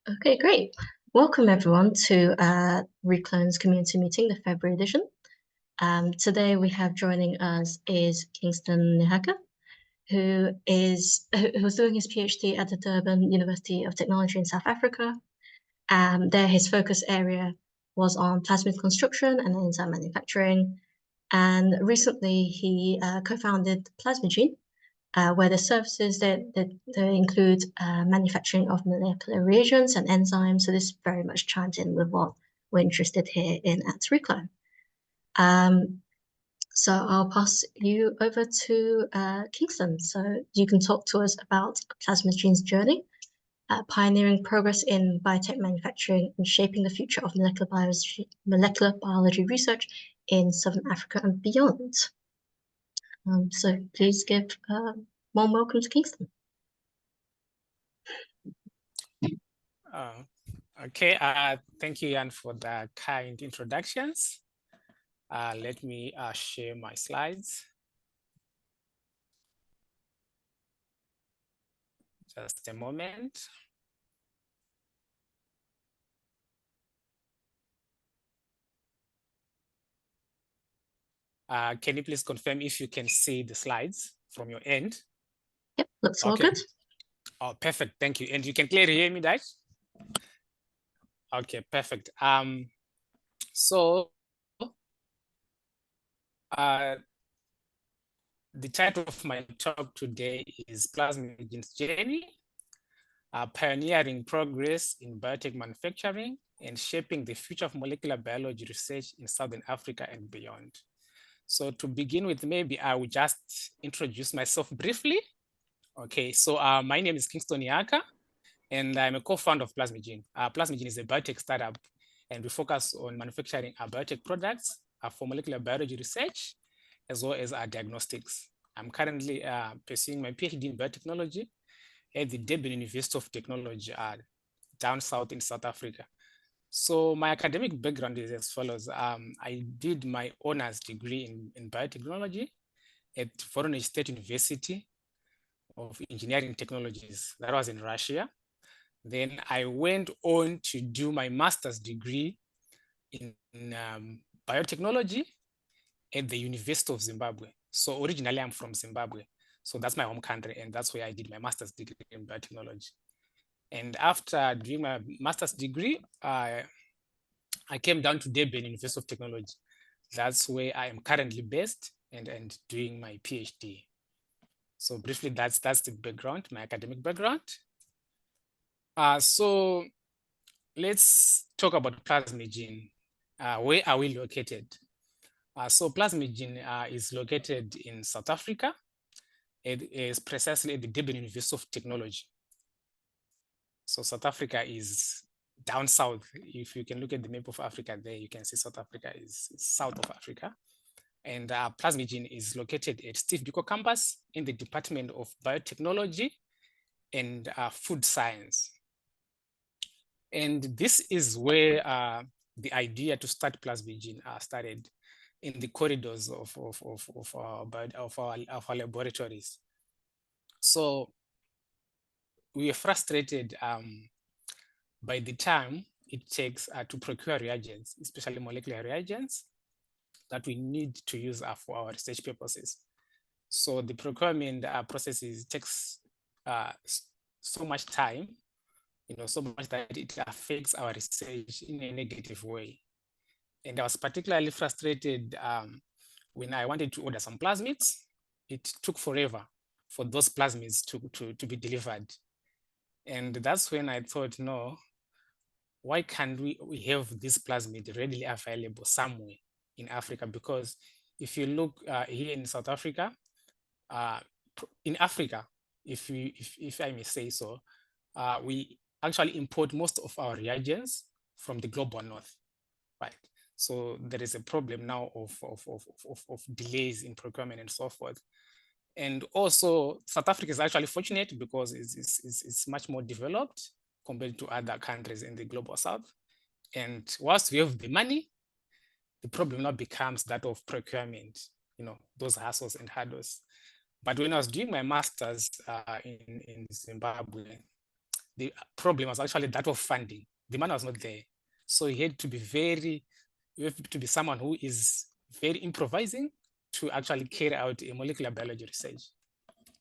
Okay, great. Welcome everyone to Reclone's community meeting, the February edition. Today we have joining us is Kingstone Nihaka, who was doing his PhD at the Durban University of Technology in South Africa. There his focus area was on plasmid construction and enzyme manufacturing. And recently he co-founded Plasmigene, where the services that include manufacturing of molecular reagents and enzymes. So this very much chimes in with what we're interested here in at Reclone. So I'll pass you over to Kingston. So you can talk to us about Plasmigene's journey, pioneering progress in biotech manufacturing and shaping the future of molecular biology research in Southern Africa and beyond. So please give warm welcome to Kingston. Okay, thank you, Jan, for the kind introductions. Let me share my slides. Just a moment. Can you please confirm if you can see the slides from your end? Yep, looks all good. Oh, perfect. Thank you. And you can clearly hear me, right? Okay, perfect. So the title of my talk today is Plasmigene's Journey, Pioneering Progress in Biotech Manufacturing and Shaping the Future of Molecular Biology Research in Southern Africa and beyond. So to begin with, maybe I will just introduce myself briefly. Okay, so my name is Kingstone Nihaka, and I'm a co-founder of Plasmigene. Plasmigene is a biotech startup, and we focus on manufacturing biotech products for molecular biology research, as well as diagnostics. I'm currently pursuing my PhD in biotechnology at the Durban University of Technology down south in South Africa. So my academic background is as follows. I did my honors degree in biotechnology at Voronezh State University of Engineering Technologies. That was in Russia. Then I went on to do my master's degree in biotechnology at the University of Zimbabwe. So originally I'm from Zimbabwe. So that's my home country, and that's where I did my master's degree in biotechnology. And after doing my master's degree, I came down to Durban University of Technology. That's where I am currently based and doing my PhD. So briefly, that's the background, my academic background. So let's talk about Plasmigene. Where are we located? So Plasmigene is located in South Africa. It is precisely at the Durban University of Technology. So South Africa is down south. If you can look at the map of Africa there, you can see South Africa is south of Africa. And Plasmigene is located at Steve Biko campus in the Department of Biotechnology and Food Science. And this is where the idea to start Plasmigene started, in the corridors of our laboratories. So we are frustrated by the time it takes to procure reagents, especially molecular reagents that we need to use for our research purposes. So the procurement processes takes so much time, so much that it affects our research in a negative way. And I was particularly frustrated when I wanted to order some plasmids. It took forever for those plasmids to be delivered. And that's when I thought, no, why can't we have this plasmid readily available somewhere in Africa? Because if you look here in South Africa, in Africa, if I may say so, we actually import most of our reagents from the global north, right? So there is a problem now of delays in procurement and so forth. And also South Africa is actually fortunate because it's much more developed compared to other countries in the global south. And whilst we have the money, the problem now becomes that of procurement, those hassles and hurdles. But when I was doing my master's in Zimbabwe, the problem was actually that of funding. The money was not there. So you had to be you have to be someone who is very improvising to actually carry out a molecular biology research.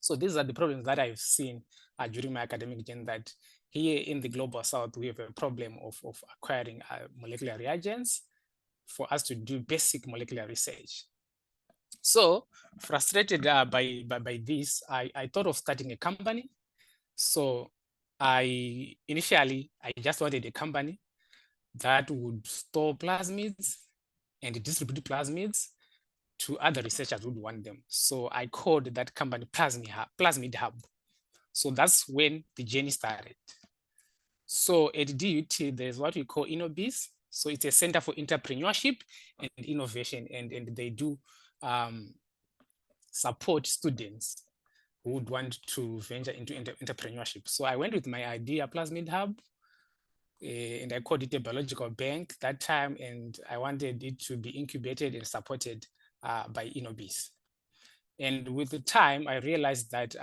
So these are the problems that I've seen during my academic journey, that here in the Global South, we have a problem of acquiring molecular reagents for us to do basic molecular research. So frustrated by this, I thought of starting a company. So initially, I just wanted a company that would store plasmids and distribute plasmids to other researchers who would want them. So I called that company Plasmid Hub. So that's when the journey started. So at DUT, there's what we call InnoBiz. So it's a center for entrepreneurship and innovation, and they do support students who would want to venture into entrepreneurship. So I went with my idea, Plasmid Hub, and I called it a biological bank that time, and I wanted it to be incubated and supported by InnoBiz. And with the time, I realized that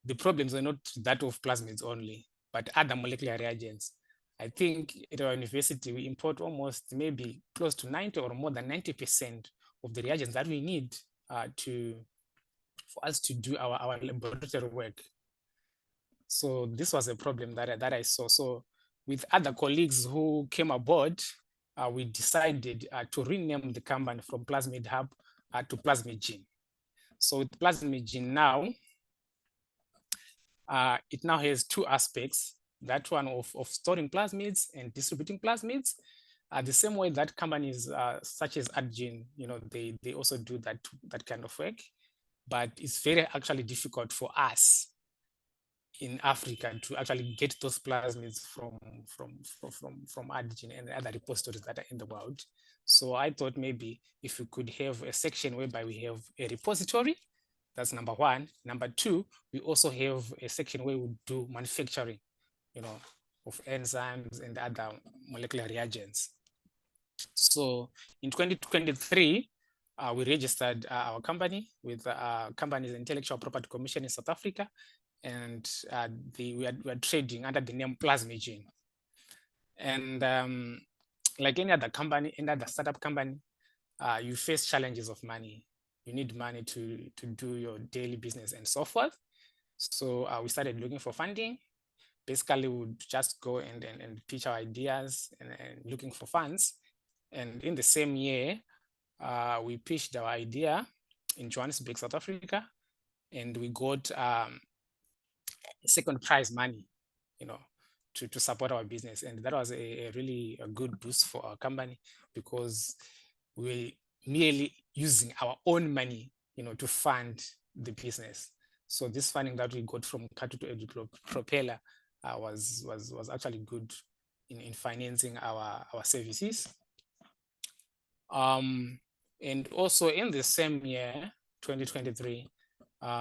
the problems are not that of plasmids only, but other molecular reagents. I think at our university, we import almost maybe close to 90 or more than 90% of the reagents that we need for us to do our laboratory work. So this was a problem that I saw. So with other colleagues who came aboard, we decided to rename the company from Plasmid Hub to Plasmigene. So with Plasmigene now, it now has two aspects. That one of storing plasmids and distributing plasmids. The same way that companies such as Adgene, they also do that kind of work. But it's very actually difficult for us in Africa to actually get those plasmids from Adgene and other repositories that are in the world. So I thought maybe if we could have a section whereby we have a repository, that's number one. Number two, we also have a section where we do manufacturing, of enzymes and other molecular reagents. So in 2023, we registered our company with Companies Intellectual Property Commission in South Africa, and we are trading under the name Plasmigene. And like any other company, any other startup company, you face challenges of money. You need money to do your daily business and so forth. So we started looking for funding. Basically, we would just go and pitch our ideas and looking for funds. And in the same year, we pitched our idea in Johannesburg, South Africa, and we got second prize money, to support our business. And that was a really good boost for our company, because we merely using our own money, to fund the business. So this funding that we got from Capital Edu Propeller was actually good in financing our services. And also in the same year, 2023,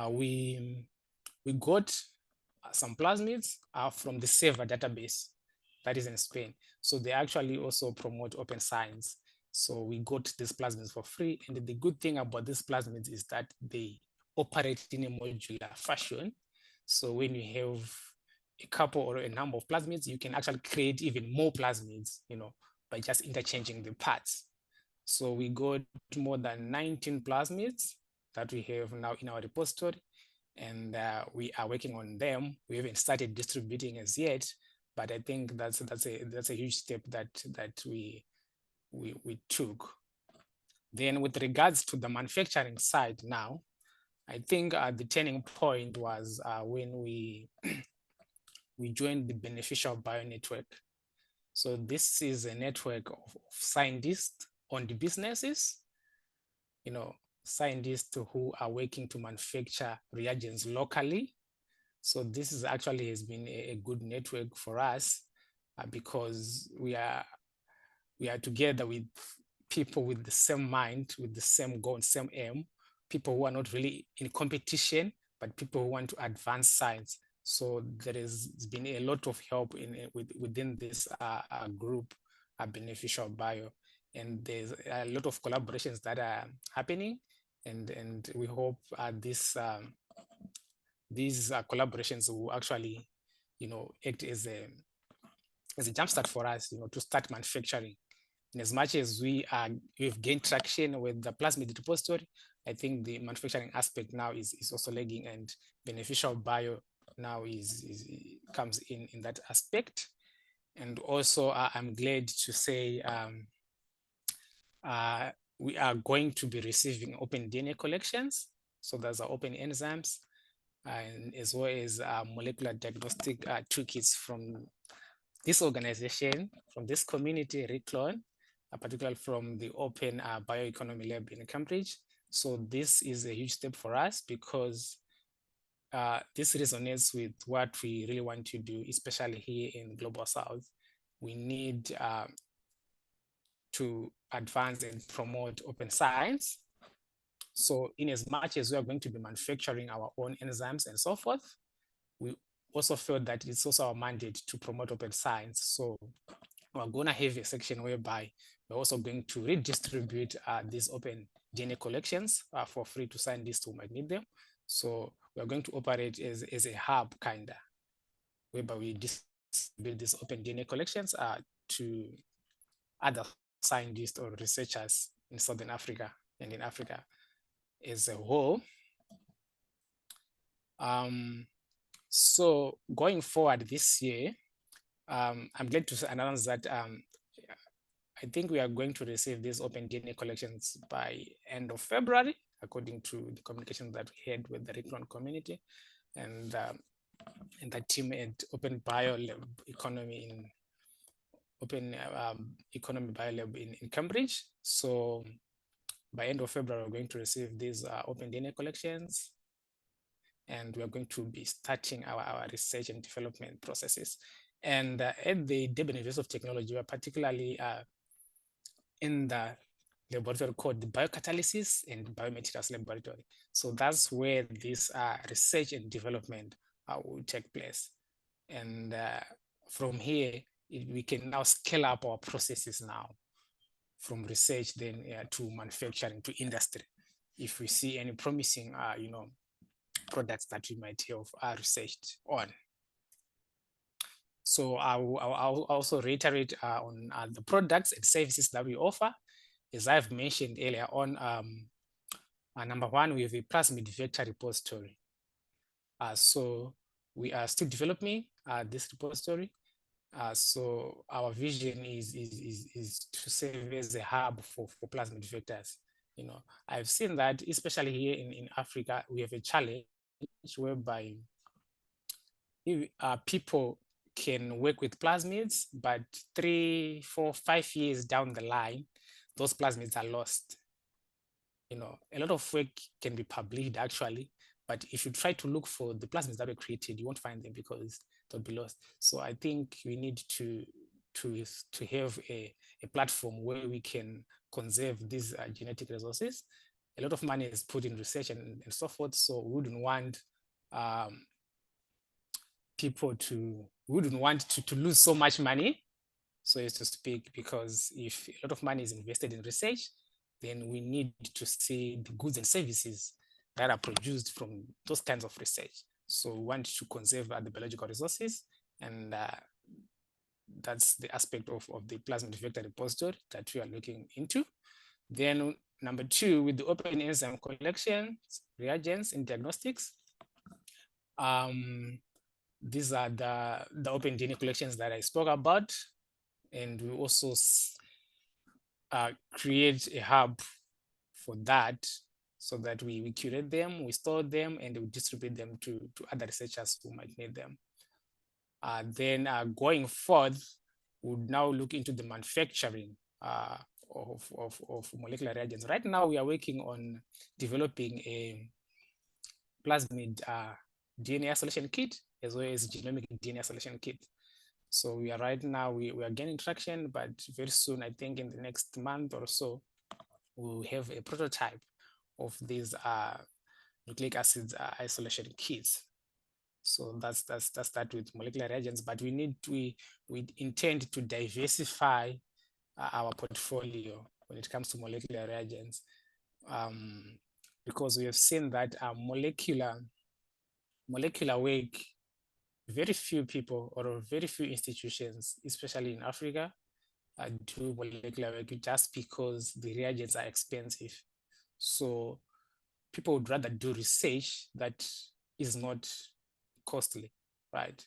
we got some plasmids from the SEVA database that is in Spain. So they actually also promote open science. So we got these plasmids for free. And the good thing about these plasmids is that they operate in a modular fashion. So when you have a couple or a number of plasmids, you can actually create even more plasmids, by just interchanging the parts. So we got more than 19 plasmids that we have now in our repository, and we are working on them. We haven't started distributing as yet, but I think that's a huge step that we took. Then with regards to the manufacturing side now, I think the turning point was when we joined the Beneficial Bio Network. So this is a network of scientists on the businesses, scientists who are working to manufacture reagents locally. So this is actually has been a good network for us because we are together with people with the same mind, with the same goal, same aim, people who are not really in competition, but people who want to advance science. So there has been a lot of help within this group, Beneficial Bio, and there's a lot of collaborations that are happening, and we hope these collaborations will actually act as a jumpstart for us, to start manufacturing. And as much as we've gained traction with the plasmid repository, I think the manufacturing aspect now is also lagging, and beneficial bio now comes in that aspect. And also, I'm glad to say we are going to be receiving open DNA collections. So there's open enzymes, and as well as molecular diagnostic toolkits from this organization, from this community, Reclone, particularly from the Open Bioeconomy Lab in Cambridge. So this is a huge step for us because this resonates with what we really want to do, especially here in Global South. We need to advance and promote open science. So in as much as we are going to be manufacturing our own enzymes and so forth, we also feel that it's also our mandate to promote open science. So we're going to have a section whereby we're also going to redistribute these open DNA collections for free to scientists who might need them. So we're going to operate as a hub kind of, whereby we distribute these open DNA collections to other scientists or researchers in Southern Africa and in Africa as a whole. So going forward this year, I'm glad to announce that I think we are going to receive these open DNA collections by end of February, according to the communication that we had with the Reclone community and the team at Open Biolab Economy in Open Economy Biolab in Cambridge. So by end of February, we're going to receive these open DNA collections, and we're going to be starting our research and development processes. And at the Durban University of Technology, we're particularly in the laboratory called the Biocatalysis and Biomaterials Laboratory. So that's where this research and development will take place. And from here, we can now scale up our processes now from research then to manufacturing to industry. If we see any promising, products that we might have researched on. So I'll also reiterate on the products and services that we offer. As I've mentioned earlier on, number one, we have a plasmid vector repository. So we are still developing this repository. So our vision is to serve as a hub for plasmid vectors. I've seen that, especially here in Africa, we have a challenge whereby people can work with plasmids, but 3, 4, 5 years down the line, those plasmids are lost. A lot of work can be published actually, but if you try to look for the plasmids that were created, you won't find them because they'll be lost. So I think we need to have a platform where we can conserve these genetic resources. A lot of money is put in research and so forth, so we wouldn't want people to lose so much money, so as to speak, because if a lot of money is invested in research, then we need to see the goods and services that are produced from those kinds of research. So we want to conserve the biological resources, and that's the aspect of the plasmid vector repository that we are looking into. Then number two, with the open enzyme collections, reagents, and diagnostics, these are the open DNA collections that I spoke about. And we also create a hub for that, so that we curate them, we store them, and we distribute them to other researchers who might need them. Then going forth, we'll now look into the manufacturing of molecular reagents. Right now, we are working on developing a plasmid DNA isolation kit, as well as genomic DNA isolation kit. So we are right now, we are gaining traction, but very soon, I think in the next month or so, we'll have a prototype of these nucleic acids isolation kits. So that's that with molecular reagents, but we intend to diversify our portfolio when it comes to molecular reagents, because we have seen that molecular work very few people or very few institutions, especially in Africa, do molecular work just because the reagents are expensive. So people would rather do research that is not costly, right?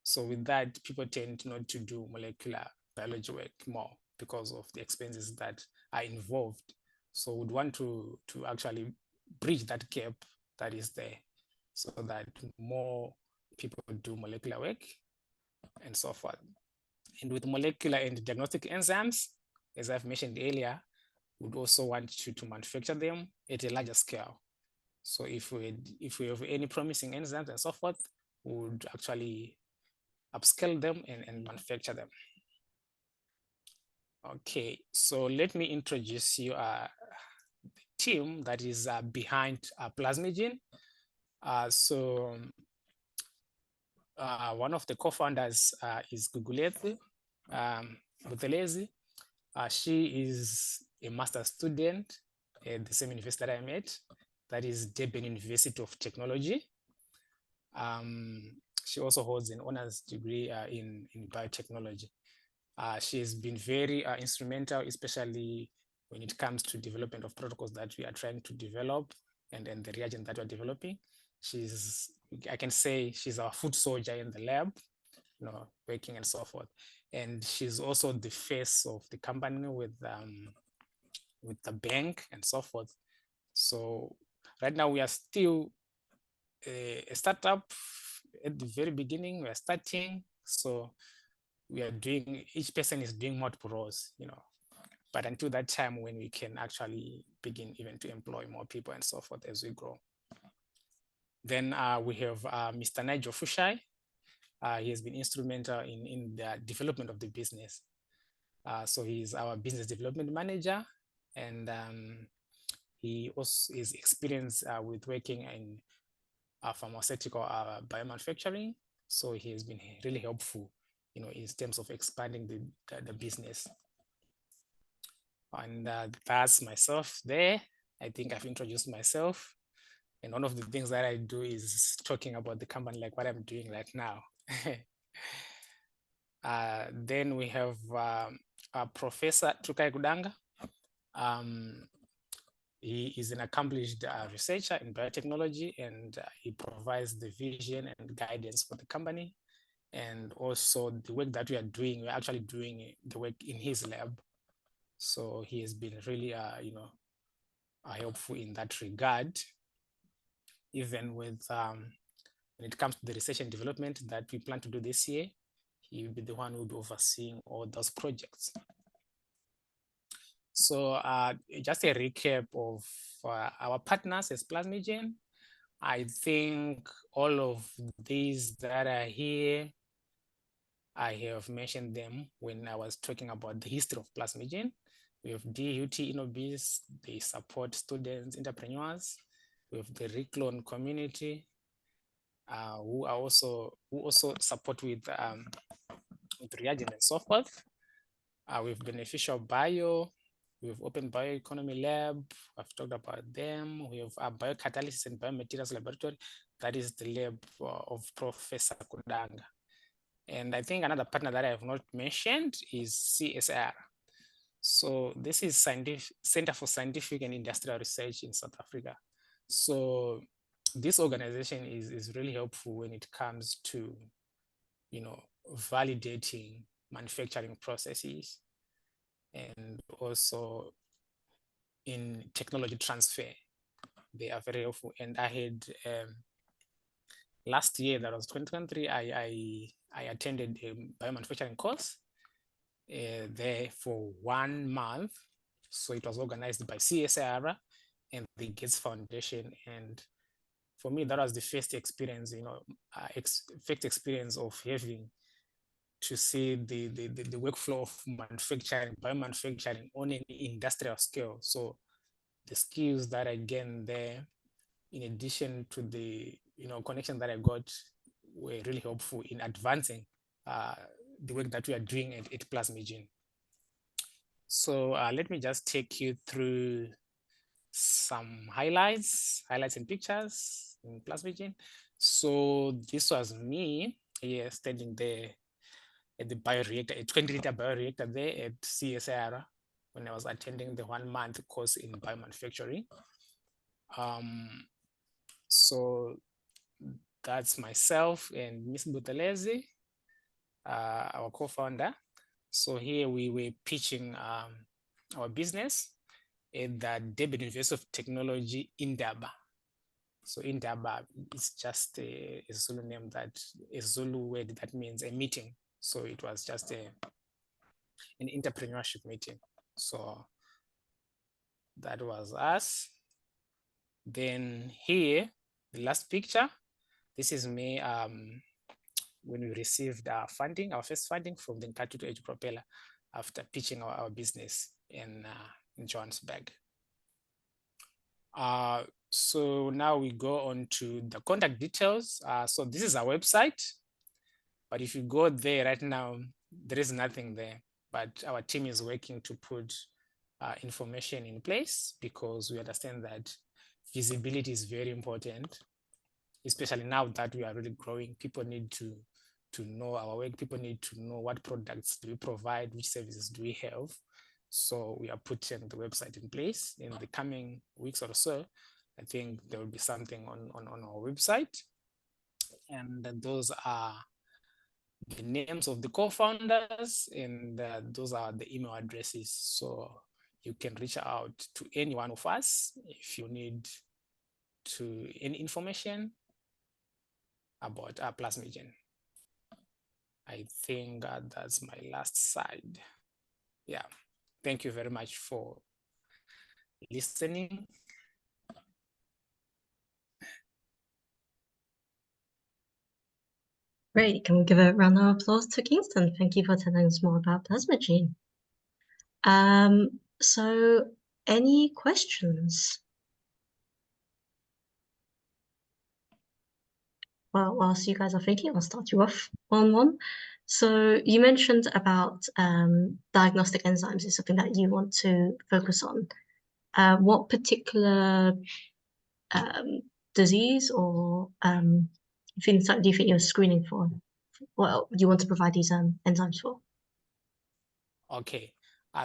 So with that, people tend not to do molecular biology work more because of the expenses that are involved. So we'd want to actually bridge that gap that is there so that more people do molecular work and so forth. And with molecular and diagnostic enzymes, as I've mentioned earlier, we'd also want to manufacture them at a larger scale. So if we have any promising enzymes and so forth, we would actually upscale them and manufacture them. Okay, so let me introduce you the team that is behind Plasmigene. One of the co-founders is Gugulezi Buthelezi. She is a master's student at the same university that I'm at, that is Durban University of Technology. She also holds an honors degree in biotechnology. She has been very instrumental, especially when it comes to development of protocols that we are trying to develop and the reagent that we're developing. I can say she's our foot soldier in the lab, working and so forth. And she's also the face of the company with the bank and so forth. So right now we are still a startup at the very beginning. We are starting, so each person is doing multiple roles, but until that time when we can actually begin even to employ more people and so forth as we grow. Then we have Mr. Nigel Fushai. He has been instrumental in the development of the business. So he's our business development manager, and he also is experienced with working in pharmaceutical biomanufacturing. So he has been really helpful, in terms of expanding the business. And that's myself there. I think I've introduced myself. And one of the things that I do is talking about the company, like what I'm doing right now. Then we have Professor Tukai Kudanga. He is an accomplished researcher in biotechnology, and he provides the vision and guidance for the company. And also the work that we are doing, we're actually doing the work in his lab. So he has been really, helpful in that regard. Even with when it comes to the research and development that we plan to do this year, he will be the one who will be overseeing all those projects. So just a recap of our partners as Plasmigene. I think all of these that are here, I have mentioned them when I was talking about the history of Plasmigene. We have DUT Innobis, they support students, entrepreneurs. We have the Reclone community, who also support with reagent and so forth. We have Beneficial Bio, we have Open Bioeconomy Lab, I've talked about them. We have Biocatalysis and Biomaterials Laboratory, that is the lab of Professor Kudanga. And I think another partner that I have not mentioned is CSR. So this is Center for Scientific and Industrial Research in South Africa. So this organization is really helpful when it comes to, validating manufacturing processes and also in technology transfer. They are very helpful. And I had last year, that was 2023, I attended a biomanufacturing course there for 1 month. So it was organized by CSR and the Gates Foundation. And for me, that was the first experience, first experience of having to see the workflow of manufacturing, biomanufacturing on an industrial scale. So the skills that I gained there, in addition to the connection that I got, were really helpful in advancing the work that we are doing at Plasmigene. So let me just take you through some highlights and pictures in Plasmigene. So this was me year standing there at the bioreactor, a 20-liter bioreactor there at CSIR when I was attending the 1-month course in biomanufacturing. So that's myself and Ms. Butelezi, our co-founder. So here we were pitching our business at the Durban University of Technology in Durban. So Indaba is just a Zulu name, a Zulu word that means a meeting. So it was just an entrepreneurship meeting. So that was us. Then here, the last picture, this is me when we received our funding, our first funding from the Nkatu to Edge Propeller after pitching our business in Johannesburg. So now we go on to the contact details. So this is our website, but if you go there right now, there is nothing there, but our team is working to put information in place because we understand that visibility is very important, especially now that we are really growing. People need to know our work. People need to know what products do we provide, which services do we have. So we are putting the website in place. In the coming weeks or so, I think there will be something on our website. And those are the names of the co-founders, and those are the email addresses. So you can reach out to any one of us if you need any information about our Plasmigene. I think that's my last slide. Yeah. Thank you very much for listening. Great. Can we give a round of applause to Kingston? Thank you for telling us more about Plasmigene. So any questions? Well, whilst you guys are thinking, I'll start you off on one. So you mentioned about diagnostic enzymes is something that you want to focus on. What particular disease or phenotype do you think you're screening for? Well, you want to provide these enzymes for? Okay.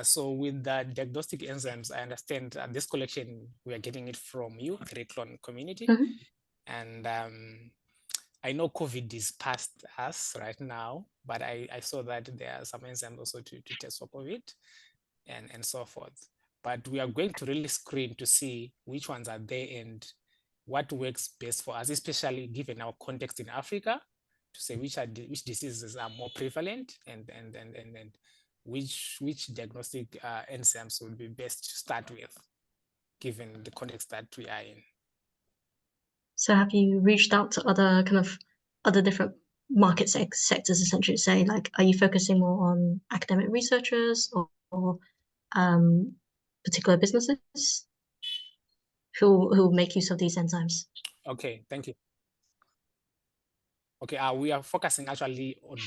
So with the diagnostic enzymes, I understand this collection, we are getting it from you, the Reclone community. Mm-hmm. And I know COVID is past us right now, but I saw that there are some enzymes also to test for COVID and so forth. But we are going to really screen to see which ones are there and what works best for us, especially given our context in Africa, to say which diseases are more prevalent and which diagnostic enzymes would be best to start with, given the context that we are in. So have you reached out to other different market sectors, essentially, say, like, are you focusing more on academic researchers or particular businesses who make use of these enzymes? Okay, thank you. Okay, we are focusing actually on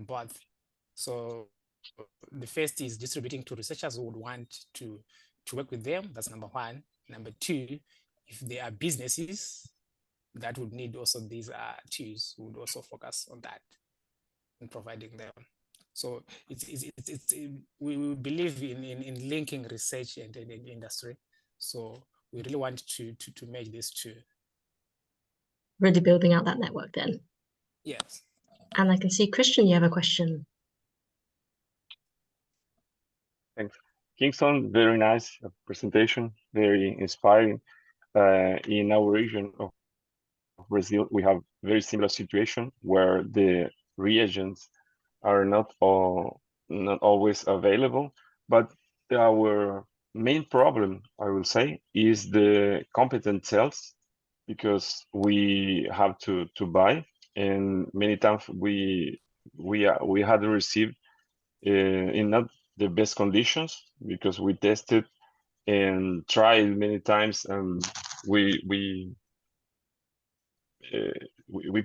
both. So the first is distributing to researchers who would want to work with them. That's number one. Number two, if there are businesses that would need also these tools, we would also focus on that and providing them. So we believe in linking research and industry. So we really want to make these two. Really building out that network then. Yes. And I can see, Christian, you have a question. Thanks. Kingston, very nice presentation, very inspiring. In our region of Brazil, we have very similar situation where the reagents are not always available, but our main problem, I will say, is the competent cells, because we have to buy, and many times we had received in not the best conditions, because we tested and tried many times, and we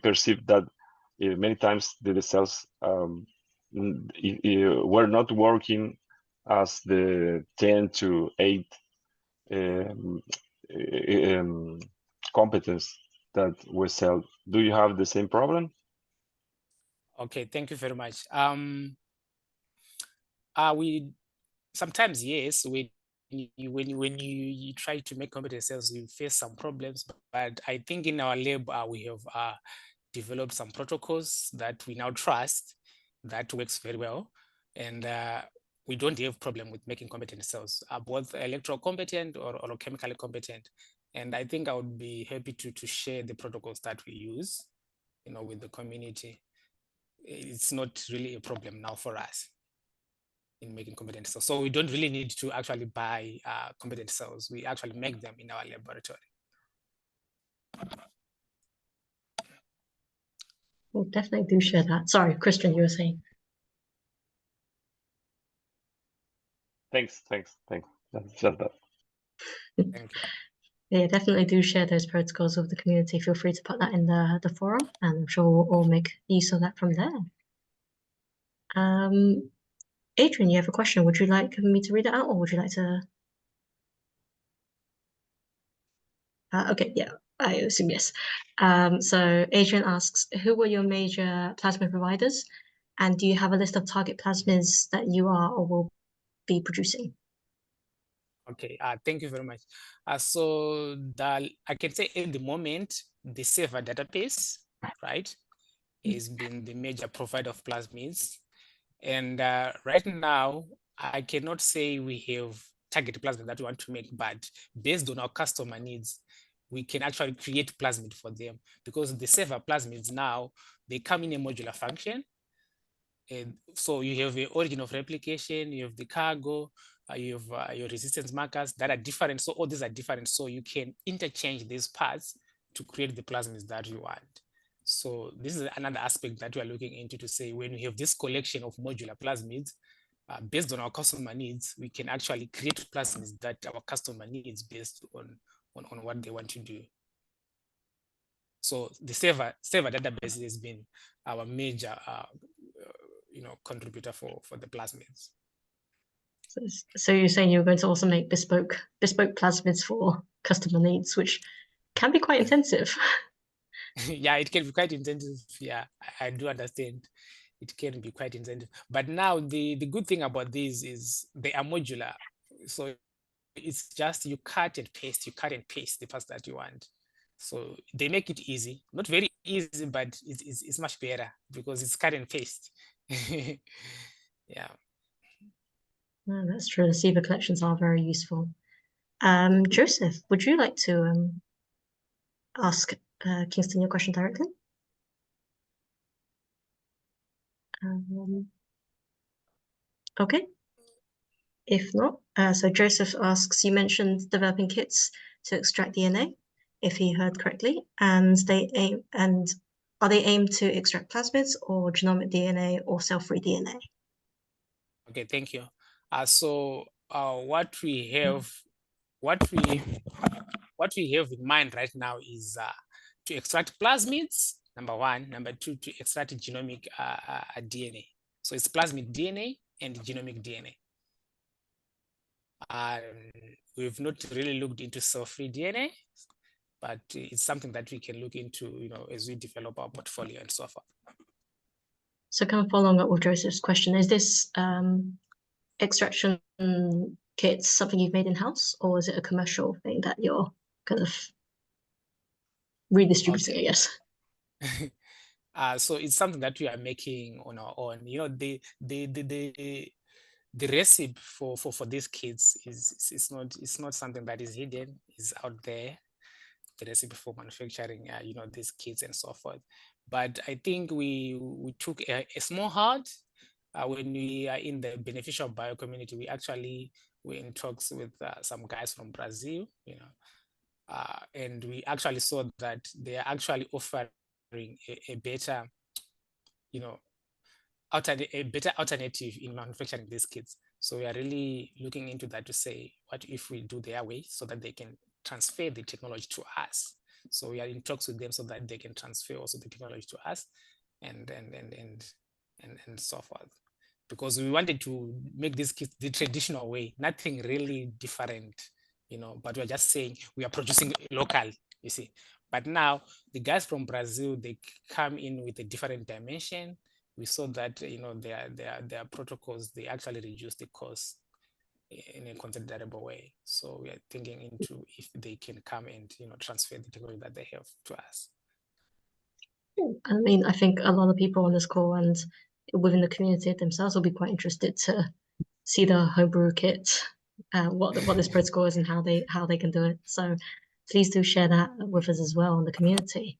perceived that many times the cells were not working as the 10 to 8 competence that we sell. Do you have the same problem? Okay, thank you very much. We sometimes, yes, when you try to make competent cells, you face some problems. But I think in our lab we have developed some protocols that we now trust that works very well, and we don't have problem with making competent cells, both electrocompetent or chemically competent. And I think I would be happy to share the protocols that we use, with the community. It's not really a problem now for us in making competent cells. So we don't really need to actually buy competent cells. We actually make them in our laboratory. We'll definitely do share that. Sorry, Christian, you were saying. Thanks. That's just that. Thank you. Yeah, definitely do share those protocols with the community. Feel free to put that in the forum, and I'm sure we'll all make use of that from there. Adrian, you have a question. Would you like me to read it out, or would you like to? Okay, yeah, I assume yes. So Adrian asks, who were your major plasmid providers, and do you have a list of target plasmids that you are or will be producing? Okay, thank you very much. So I can say at the moment, the SAVOR database, right, has been the major provider of plasmids. And right now, I cannot say we have target plasmid that we want to make, but based on our customer needs, we can actually create plasmid for them, because the SAVOR plasmids now, they come in a modular function. And so you have the origin of replication, you have the cargo, you have your resistance markers that are different. So all these are different. So you can interchange these parts to create the plasmids that you want. So this is another aspect that we are looking into, to say when we have this collection of modular plasmids, based on our customer needs, we can actually create plasmids that our customer needs based on what they want to do. So the SAVOR database has been our major contributor for the plasmids. So you're saying you're going to also make bespoke plasmids for customer needs, which can be quite intensive. Yeah, it can be quite intensive. Yeah, I do understand. It can be quite intensive. But now the good thing about these is they are modular. So it's just you cut and paste the parts that you want. So they make it easy. Not very easy, but it's much better because it's cut and paste. Yeah. No, that's true. The SAVOR collections are very useful. Joseph, would you like to ask Kingston your question directly? Okay. If not, so Joseph asks, you mentioned developing kits to extract DNA, if he heard correctly, and are they aimed to extract plasmids or genomic DNA or cell-free DNA? Okay, thank you. So what we have in mind right now is to extract plasmids, number one. Number two, to extract genomic DNA. So it's plasmid DNA and genomic DNA. We've not really looked into cell-free DNA, but it's something that we can look into, as we develop our portfolio and so forth. So kind of following up with Joseph's question, is this extraction kits something you've made in-house, or is it a commercial thing that you're kind of redistributing, Okay. I guess? So it's something that we are making on our own. The recipe for these kits is not something that is hidden. It's out there. The recipe for manufacturing, these kits and so forth. But I think we took a small heart when we are in the beneficial bio community. We're in talks with some guys from Brazil, and we actually saw that they are actually offering a better, a better alternative in manufacturing these kits. So we are really looking into that to say, what if we do their way so that they can transfer the technology to us? So we are in talks with them so that they can transfer also the technology to us, and so forth. Because we wanted to make this kit the traditional way, nothing really different, but we're just saying we are producing local, you see. But now the guys from Brazil, they come in with a different dimension, we saw that their protocols, they actually reduce the cost in a considerable way. So we are thinking into if they can come and transfer the technology that they have to us. I mean, I think a lot of people on this call and within the community themselves will be quite interested to see the homebrew kit, what this protocol is and how they can do it. So please do share that with us as well in the community.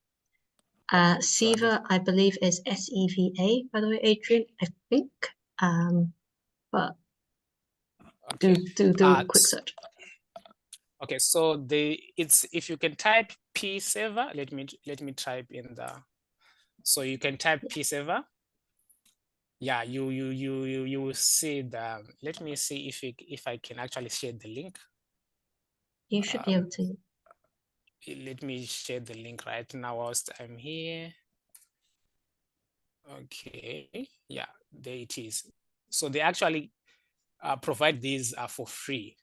Seva, I believe, is SEVA, by the way, Adrian, I think. But okay. do a quick search. Okay, so it's if you can type P-Seva, let me type in the, so you can type P-Seva. Yeah, you will see the, let me see if I can actually share the link. You should be able to. Let me share the link right now whilst I'm here. Okay, yeah, there it is. So they actually provide these for free,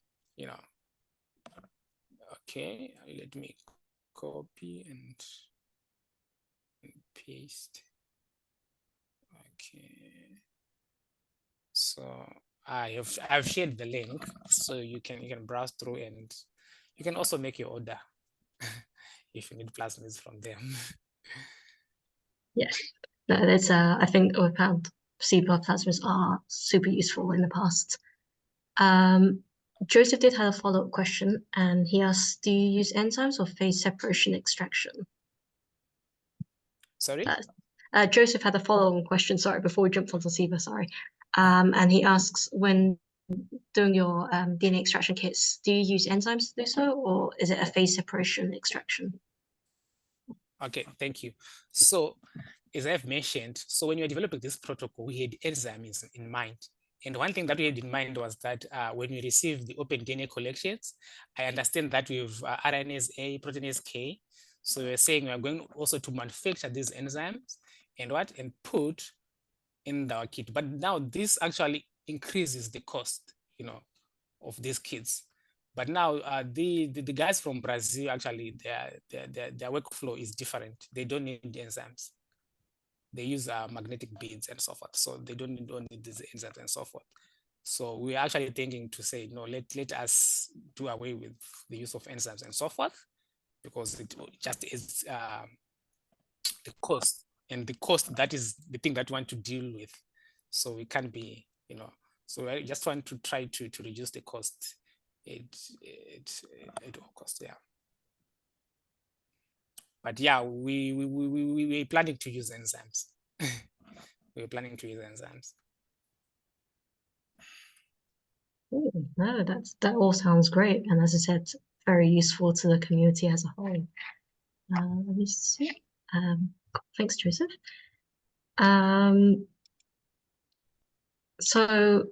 Okay, let me copy and paste. Okay, so I've shared the link, so you can browse through, and you can also make your order if you need plasmids from them. Yes, no, it's I think we've found CPR plasmids are super useful in the past. Joseph did have a follow-up question, and he asked, do you use enzymes or phase separation extraction? Sorry? Joseph had a follow-on question, sorry, before we jumped onto SIVA, sorry. And he asks, when doing your DNA extraction kits, do you use enzymes to do so, or is it a phase separation extraction? Okay, thank you. So as I've mentioned, so when we were developing this protocol, we had enzymes in mind. And one thing that we had in mind was that when we receive the open DNA collections, I understand that we have RNase A, proteinase K. So we're saying we are going also to manufacture these enzymes and put in our kit. But now this actually increases the cost, of these kits. But now the guys from Brazil, actually, their workflow is different. They don't need the enzymes. They use magnetic beads and so forth. So they don't need these enzymes and so forth. So we're actually thinking to say, no, let us do away with the use of enzymes and so forth, because it just is the cost, and the cost, that is the thing that we want to deal with. So we can't be, so I just want to try to reduce the cost at all cost, yeah. But yeah, we're planning to use enzymes. We're planning to use enzymes. No, that all sounds great, and as I said, very useful to the community as a whole. Let me see. Thanks, Joseph. So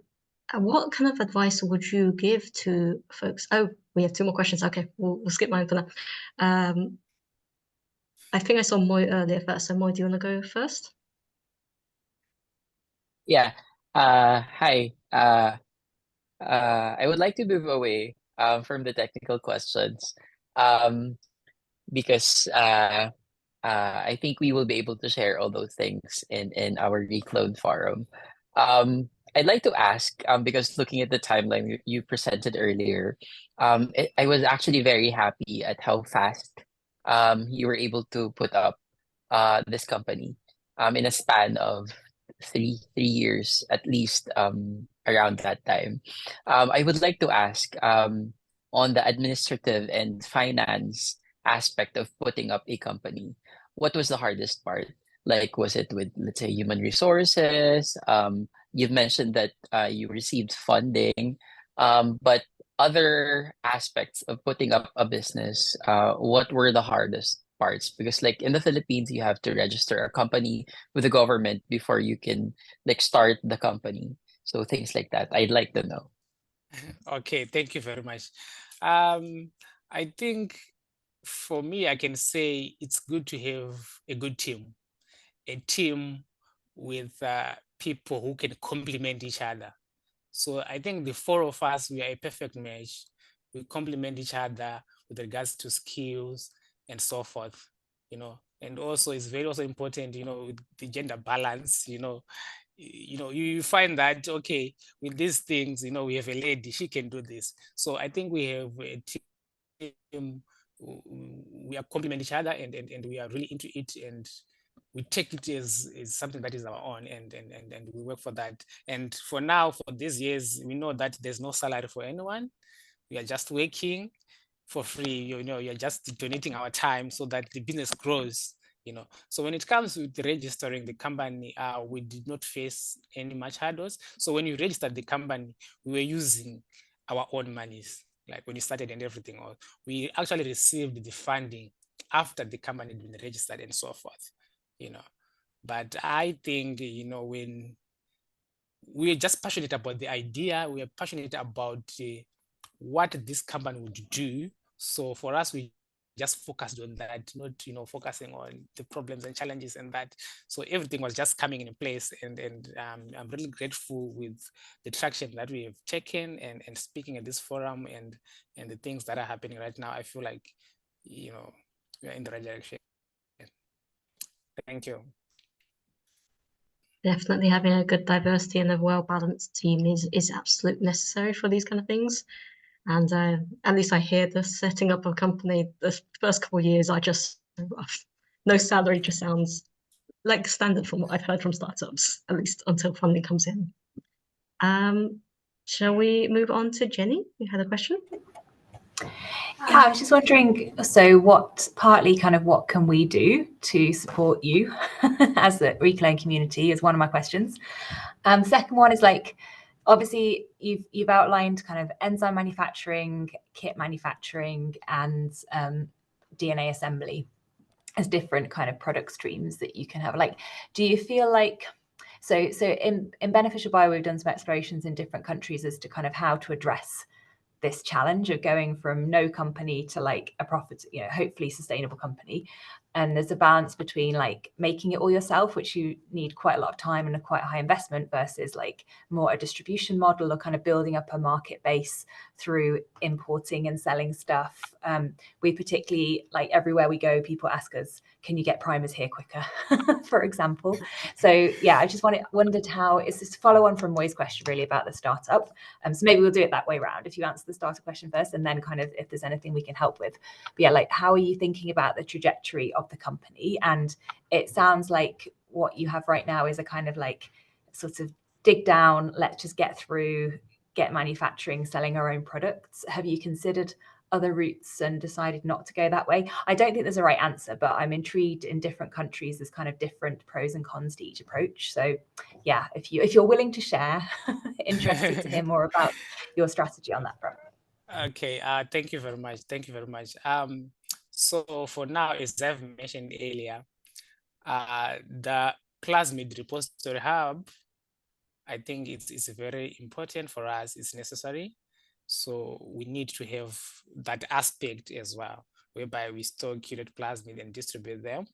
what kind of advice would you give to folks? Oh, we have two more questions. Okay, we'll skip mine for now. I think I saw Moy earlier first. So Moy, do you want to go first? Yeah. Hi. I would like to move away from the technical questions because I think we will be able to share all those things in our Reclone forum. I'd like to ask, because looking at the timeline you presented earlier, I was actually very happy at how fast you were able to put up this company in a span of three years at least, around that time. I would like to ask, on the administrative and finance aspect of putting up a company, what was the hardest part? Like, was it with, let's say, human resources? You've mentioned that you received funding, but other aspects of putting up a business, what were the hardest parts? Because like in the Philippines, you have to register a company with the government before you can like start the company. So things like that, I'd like to know. Okay, thank you very much. I think for me, I can say it's good to have a good team, a team with people who can complement each other. So I think the four of us, we are a perfect match. We complement each other with regards to skills and so forth. And also it's very also important, with the gender balance, you find that, okay, with these things, we have a lady, she can do this. So I think we have a team, we are complement each other, and we are really into it, and we take it as something that is our own, and we work for that. And for now, for these years, we know that there's no salary for anyone. We are just working for free. You're just donating our time so that the business grows. So when it comes with registering the company, we did not face any much hurdles. So when you registered the company, we were using our own monies, like when you started and everything. Or we actually received the funding after the company had been registered and so forth. But I think, when we're just passionate about the idea, we are passionate about what this company would do. So for us, we just focused on that, not focusing on the problems and challenges and that. So everything was just coming in place, and I'm really grateful with the traction that we have taken, and speaking at this forum, and the things that are happening right now. I feel like we are in the right direction. Thank you. Definitely having a good diversity and a well-balanced team is absolutely necessary for these kind of things. And at least I hear the setting up a company, the first couple of years are just rough. No salary just sounds like standard from what I've heard from startups, at least until funding comes in. Shall we move on to Jenny? You had a question? Yeah, I was just wondering, so what can we do to support you as the Reclaim community is one of my questions. Second one is obviously you've outlined kind of enzyme manufacturing, kit manufacturing, and DNA assembly as different kind of product streams that you can have. Do you feel like, so in Beneficial Bio, we've done some explorations in different countries as to kind of how to address this challenge of going from no company to a profit, hopefully sustainable company. And there's a balance between making it all yourself, which you need quite a lot of time and a quite high investment, versus more a distribution model, or kind of building up a market base through importing and selling stuff. We particularly, everywhere we go, people ask us, can you get primers here quicker, for example? So yeah, I just wondered how, it's this follow on from Moy's question really about the startup. So maybe we'll do it that way around. If you answer the startup question first, and then kind of if there's anything we can help with. But yeah, how are you thinking about the trajectory of the company? And it sounds like what you have right now is a kind of sort of dig down, let's just get through, get manufacturing, selling our own products. Have you considered other routes and decided not to go that way? I don't think there's a right answer, but I'm intrigued. In different countries, there's kind of different pros and cons to each approach. So yeah, if you're willing to share, interested to hear more about your strategy on that front. Okay, thank you very much. So for now, as I've mentioned earlier, the Plasmid repository hub, I think it's very important for us. It's necessary. So we need to have that aspect as well, whereby we store curated plasmid and distribute them.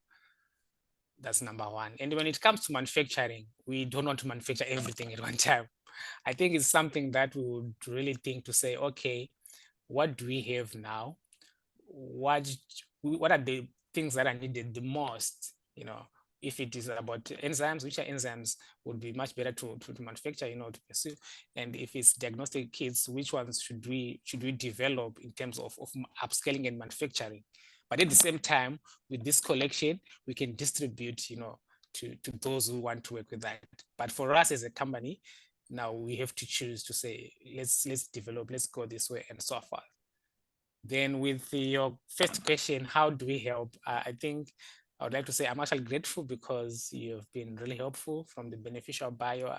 That's number one. And when it comes to manufacturing, we don't want to manufacture everything at one time. I think it's something that we would really think to say, okay, what do we have now? What are the things that are needed the most? If it is about enzymes, which are enzymes would be much better to manufacture, to pursue. And if it's diagnostic kits, which ones should we develop in terms of upscaling and manufacturing? But at the same time, with this collection, we can distribute, to those who want to work with that. But for us as a company, now we have to choose to say, let's develop, let's go this way, and so forth. Then with your first question, how do we help? I think I would like to say I'm actually grateful because you've been really helpful, from the Beneficial Bio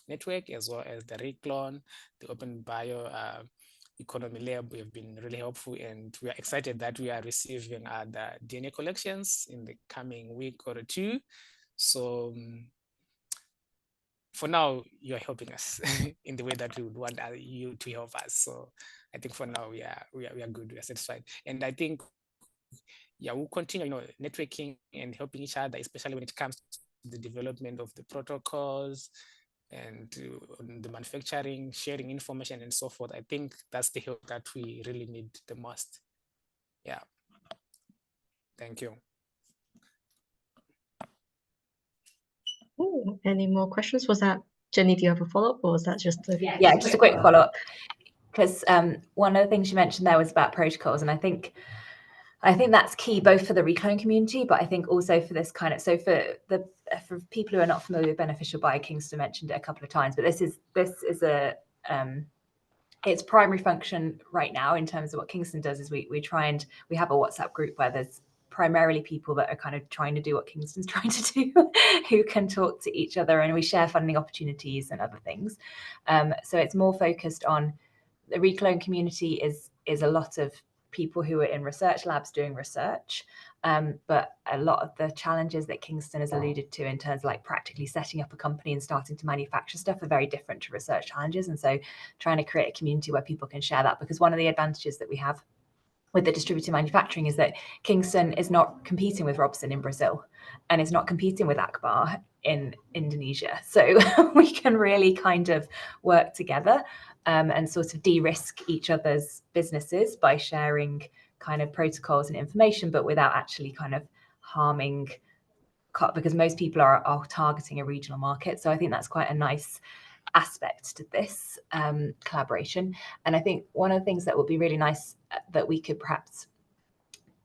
network, as well as the Reclone, the Open Bio Economy Lab. Have been really helpful, and we are excited that we are receiving the DNA collections in the coming week or two. So for now, you are helping us in the way that we would want you to help us. So I think for now we are good. We are satisfied, and I think we'll continue, networking and helping each other, especially when it comes to the development of the protocols and the manufacturing, sharing information, and so forth. I think that's the help that we really need the most. Yeah. Thank you. Ooh, any more questions? Was that, Jenny, do you have a follow-up, or was that just a... Yeah, just a quick follow-up, because one of the things you mentioned there was about protocols, and I think that's key both for the Reclone community, but I think also for this kind of, so for people who are not familiar with beneficial bio, Kingstone mentioned it a couple of times, but this is a its primary function right now in terms of what Kingstone does is we have a WhatsApp group where there's primarily people that are kind of trying to do what Kingstone's trying to do, who can talk to each other, and we share funding opportunities and other things. So it's more focused on the Reclone community is a lot of people who are in research labs doing research, but a lot of the challenges that Kingstone has alluded to in terms of like practically setting up a company and starting to manufacture stuff are very different to research challenges. And so trying to create a community where people can share that, because one of the advantages that we have with the distributed manufacturing is that Kingstone is not competing with Robson in Brazil and is not competing with Akbar in Indonesia. So we can really kind of work together and sort of de-risk each other's businesses by sharing kind of protocols and information, but without actually kind of harming, because most people are targeting a regional market. So I think that's quite a nice aspect to this collaboration. And I think one of the things that would be really nice that we could perhaps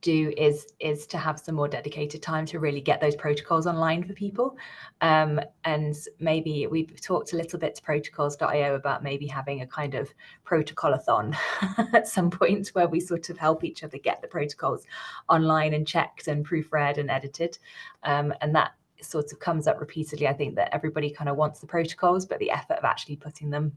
do is to have some more dedicated time to really get those protocols online for people. And maybe we've talked a little bit to protocols.io about maybe having a kind of protocol-a-thon at some point where we sort of help each other get the protocols online and checked and proofread and edited. And that sort of comes up repeatedly. I think that everybody kind of wants the protocols, but the effort of actually putting them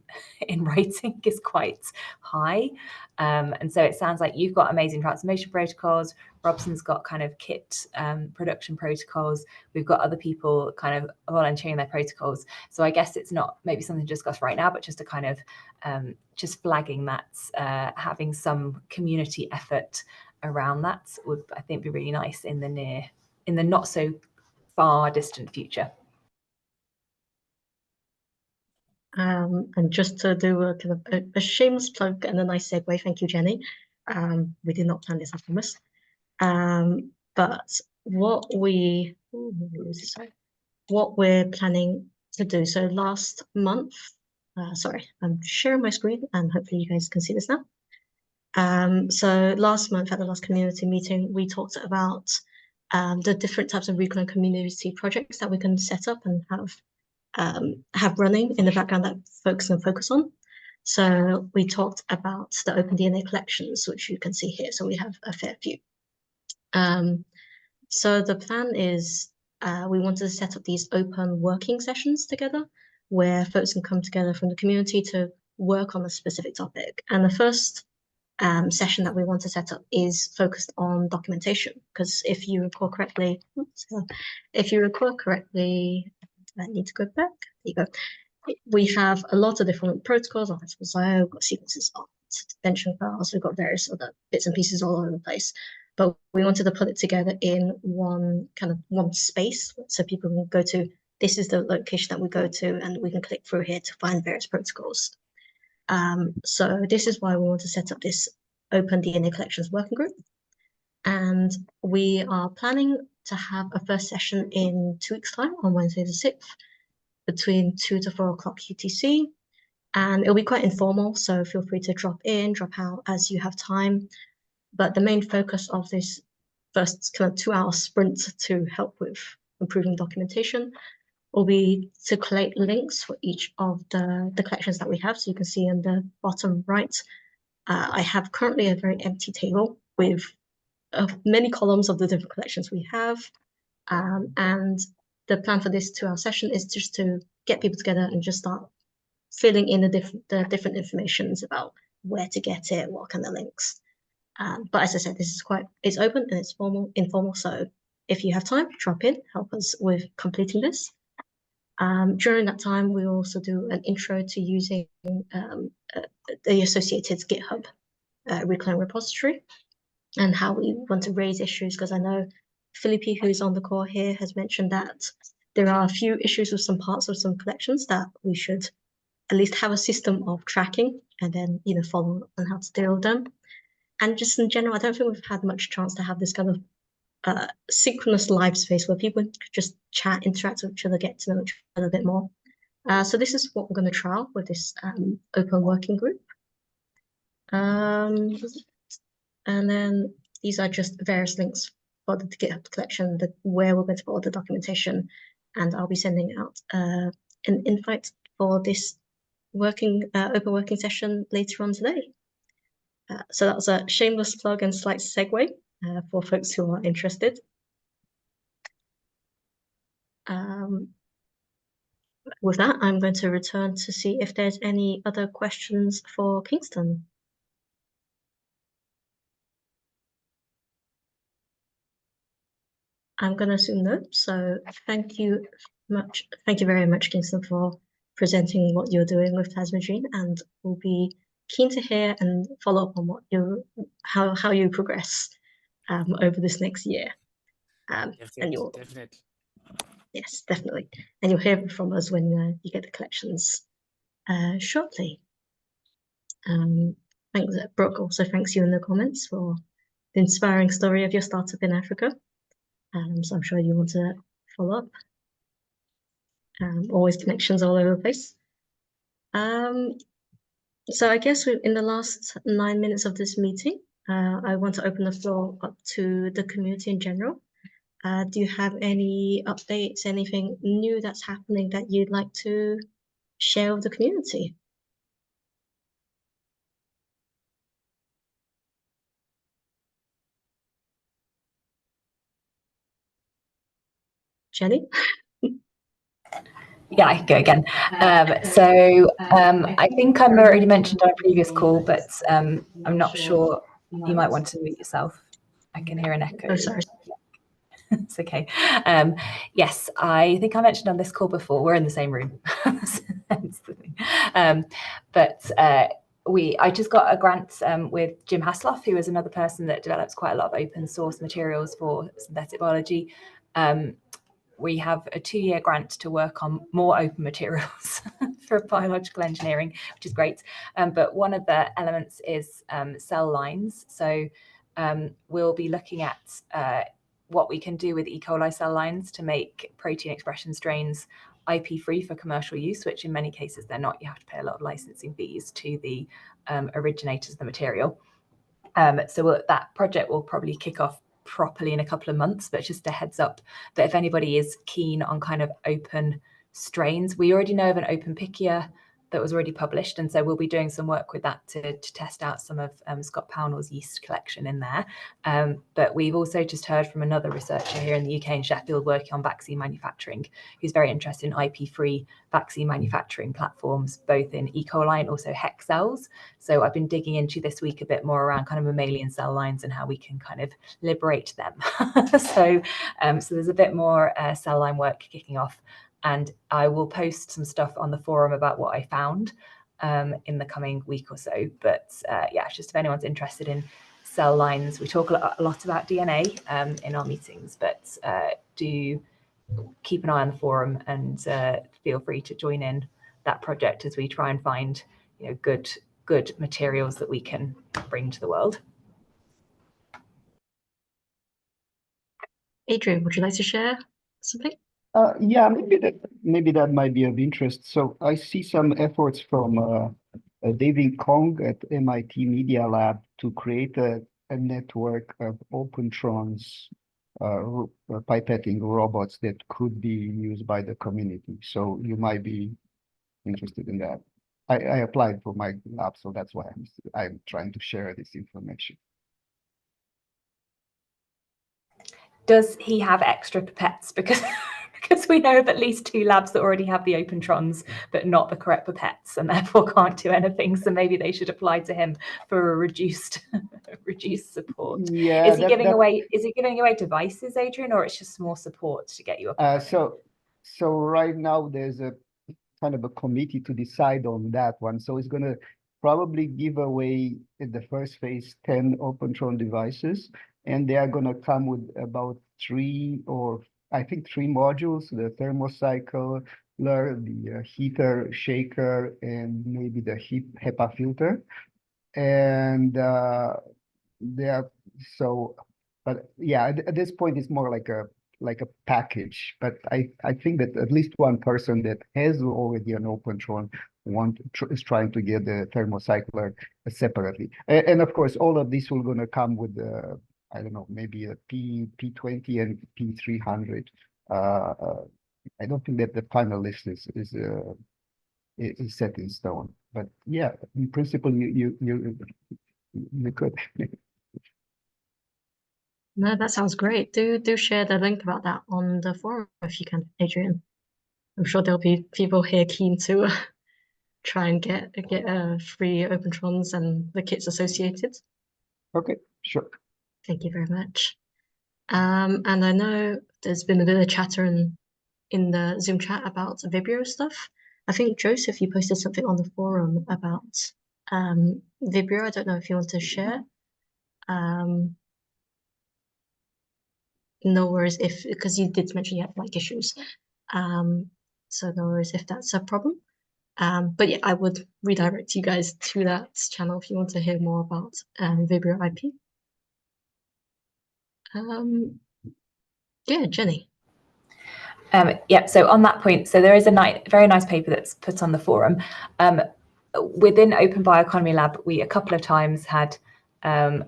in writing is quite high. And so it sounds like you've got amazing transformation protocols. Robson's got kind of kit production protocols. We've got other people kind of volunteering their protocols. So I guess it's not maybe something to discuss right now, but just a kind of just flagging that having some community effort around that would, I think, be really nice in the not so far distant future. And just to do a kind of a shameless plug and a nice segue, thank you, Jenny. We did not plan this, I promise. But what we're planning to do, so last month, sorry, I'm sharing my screen and hopefully you guys can see this now. So last month at the last community meeting, we talked about the different types of Reclone community projects that we can set up and have running in the background that folks can focus on. So we talked about the open DNA collections, which you can see here. So we have a fair few. So the plan is we wanted to set up these open working sessions together where folks can come together from the community to work on a specific topic. And the first session that we want to set up is focused on documentation, because if you recall correctly, I need to go back. There you go. We have a lot of different protocols on Bio, we've got sequences on dimension files, we've got various other bits and pieces all over the place. But we wanted to put it together in one space so people can go to, this is the location that we go to, and we can click through here to find various protocols. So this is why we want to set up this open DNA collections working group. And we are planning to have a first session in 2 weeks' time on Wednesday the 6th between 2 to 4 o'clock UTC. And it'll be quite informal, so feel free to drop in, drop out as you have time. But the main focus of this first kind of 2-hour sprint to help with improving documentation will be to collate links for each of the collections that we have. So you can see in the bottom right, I have currently a very empty table with many columns of the different collections we have. And the plan for this 2-hour session is just to get people together and just start filling in the different informations about where to get it, what kind of links. But as I said, this is it's open and it's informal. So if you have time, drop in, help us with completing this. During that time, we also do an intro to using the associated GitHub Reclone repository and how we want to raise issues, because I know Philippi, who's on the call here, has mentioned that there are a few issues with some parts of some collections that we should at least have a system of tracking and then, follow on how to deal with them. And just in general, I don't think we've had much chance to have this kind of synchronous live space where people could just chat, interact with each other, get to know each other a bit more. So this is what we're going to trial with this open working group. And then these are just various links for the GitHub collection, where we're going to put all the documentation, and I'll be sending out an invite for this open working session later on today. So that was a shameless plug and slight segue for folks who are interested. With that, I'm going to return to see if there's any other questions for Kingston. I'm going to assume no. So thank you very much, Kingston, for presenting what you're doing with Plasmigene, and we'll be keen to hear and follow up on what how you progress over this next year. Definitely. Yes, definitely. And you'll hear from us when you get the collections shortly. Thanks, Brooke. Also, thanks you in the comments for the inspiring story of your startup in Africa. So I'm sure you want to follow up. Always connections all over the place. So I guess in the last 9 minutes of this meeting, I want to open the floor up to the community in general. Do you have any updates, anything new that's happening that you'd like to share with the community? Jenny? Yeah, I can go again. I think I'm already mentioned on a previous call, but I'm not sure. You might want to mute yourself. I can hear an echo. Oh, sorry. It's okay. Yes, I think I mentioned on this call before, we're in the same room. I just got a grant with Jim Hasloff, who is another person that develops quite a lot of open source materials for synthetic biology. We have a 2-year grant to work on more open materials for biological engineering, which is great. But one of the elements is cell lines. So we'll be looking at what we can do with E. coli cell lines to make protein expression strains IP-free for commercial use, which in many cases they're not. You have to pay a lot of licensing fees to the originators of the material. So that project will probably kick off properly in a couple of months, but just a heads up that if anybody is keen on kind of open strains, we already know of an open pickia that was already published, and so we'll be doing some work with that to test out some of Scott Pownall's yeast collection in there. But we've also just heard from another researcher here in the UK in Sheffield working on vaccine manufacturing, who's very interested in IP-free vaccine manufacturing platforms, both in E. coli and also HEC cells. So I've been digging into this week a bit more around kind of mammalian cell lines and how we can kind of liberate them. So there's a bit more cell line work kicking off. And I will post some stuff on the forum about what I found in the coming week or so. But yeah, just if anyone's interested in cell lines, we talk a lot about DNA in our meetings, but do keep an eye on the forum and feel free to join in that project as we try and find good materials that we can bring to the world. Adrian, would you like to share something? Yeah, maybe that might be of interest. So I see some efforts from David Kong at MIT Media Lab to create a network of opentrons pipetting robots that could be used by the community. So you might be interested in that. I applied for my lab, so that's why I'm trying to share this information. Does he have extra pipettes? Because we know of at least 2 labs that already have the opentrons, but not the correct pipettes, and therefore can't do anything. So maybe they should apply to him for a reduced support. Yeah. Is he giving away devices, Adrian, or it's just more support to get you up? So right now there's a kind of a committee to decide on that one. So it's going to probably give away in the first phase 10 Opentron devices, and they are going to come with about 3 modules: the thermocycler, the heater shaker, and maybe the HEPA filter. And But yeah, at this point, it's more like a package. But I think that at least one person that has already an OpenTron is trying to get the thermocycler separately. And of course, all of this will gonna come with the, I don't know, maybe a P20 and P300. I don't think that the final list is set in stone. But yeah, in principle, you could. No, that sounds great. Do share the link about that on the forum if you can, Adrian. I'm sure there'll be people here keen to try and get free OpenTrons and the kits associated. Okay, sure. Thank you very much. And I know there's been a bit of chatter in the Zoom chat about Vibrio stuff. I think, Joseph, you posted something on the forum about Vibrio. I don't know if you want to share. No worries because you did mention you have mic issues. So no worries if that's a problem. But yeah, I would redirect you guys to that channel if you want to hear more about Vibrio IP. Yeah, Jenny. Yeah, so on that point, so there is a very nice paper that's put on the forum. Within Open Bioeconomy Lab, we a couple of times had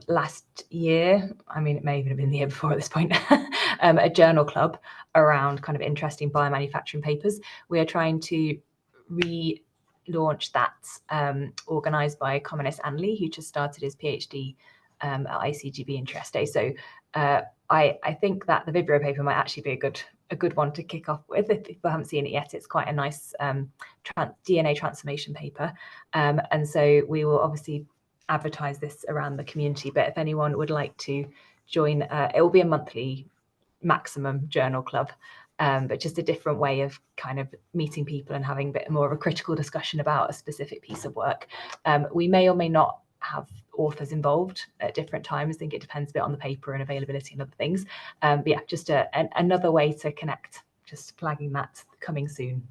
last year, I mean, it may even have been the year before at this point, a journal club around kind of interesting biomanufacturing papers. We are trying to relaunch that, organised by communist Anli, who just started his PhD at ICGB in Trieste. So I think that the Vibrio paper might actually be a good one to kick off with. If people haven't seen it yet, it's quite a nice DNA transformation paper. And so we will obviously advertise this around the community, but if anyone would like to join, it will be a monthly maximum journal club, but just a different way of kind of meeting people and having a bit more of a critical discussion about a specific piece of work. We may or may not have authors involved at different times. I think it depends a bit on the paper and availability and other things. But yeah, just another way to connect, just flagging that coming soon.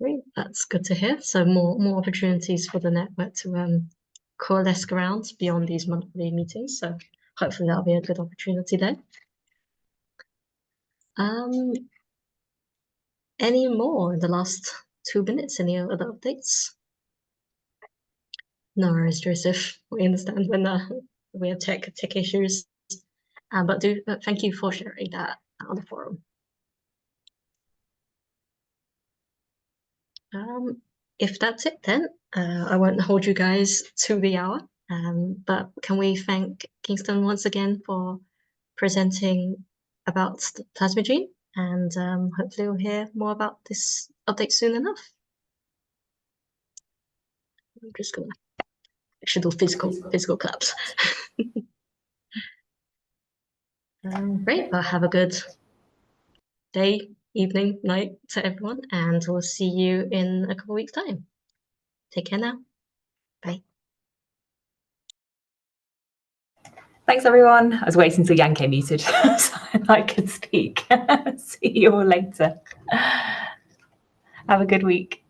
Great, that's good to hear. So more opportunities for the network to coalesce around beyond these monthly meetings. So hopefully that'll be a good opportunity there. Any more in the last 2 minutes? Any other updates? No worries, Joseph. We understand when we have tech issues. But thank you for sharing that on the forum. If that's it, then I won't hold you guys to the hour. But can we thank Kingstone once again for presenting about Plasmigene, and hopefully we'll hear more about this update soon enough. I'm just gonna actually do physical claps. Great. Well, have a good day, evening, night to everyone, and we'll see you in a couple of weeks' time. Take care now. Bye. Thanks, everyone. I was waiting until Jan came muted so I could speak. See you all later. Have a good week.